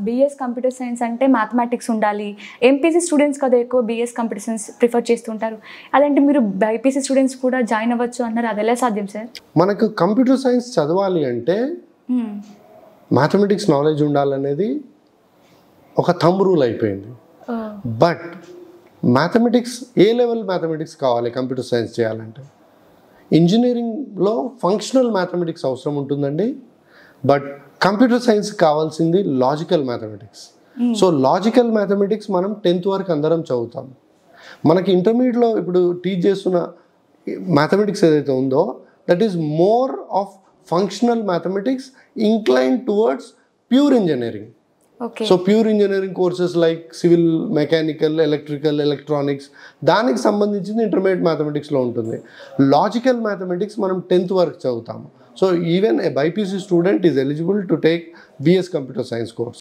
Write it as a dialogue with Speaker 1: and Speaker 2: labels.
Speaker 1: BS computer science అంటే mathematics ఉండాలి, MPC students కదా ఎక్కువ బీఎస్ కంప్యూటర్ సైన్స్ ప్రిఫర్ చేస్తుంటారు. అదంటే మీరు బైపీసీ స్టూడెంట్స్ కూడా జాయిన్ అవ్వచ్చు అన్నారు, అది ఎలా సాధ్యం సార్?
Speaker 2: మనకు కంప్యూటర్ సైన్స్ చదవాలి అంటే మ్యాథమెటిక్స్ నాలెడ్జ్ ఉండాలనేది ఒక థంబ్ రూల్ అయిపోయింది. But mathematics A level mathematics కావాలి కంప్యూటర్ సైన్స్ చేయాలంటే? ఇంజనీరింగ్లో ఫంక్షనల్ మ్యాథమెటిక్స్ అవసరం ఉంటుందండి, బట్ కంప్యూటర్ సైన్స్ కావాల్సింది logical mathematics. So logical mathematics మనం 10th వరకు అందరం చదువుతాం. మనకి ఇంటర్మీడియట్లో ఇప్పుడు టీచ్ చేస్తున్న మ్యాథమెటిక్స్ ఏదైతే ఉందో that is more of functional mathematics incline towards pure engineering. So pure engineering courses like civil, mechanical, electrical, electronics దానికి సంబంధించింది ఇంటర్మీడియట్ మ్యాథమెటిక్స్లో ఉంటుంది. లాజికల్ మ్యాథమెటిక్స్ మనం 10th వరకు చదువుతాము. So even a BiPC student is eligible to take BS computer science course.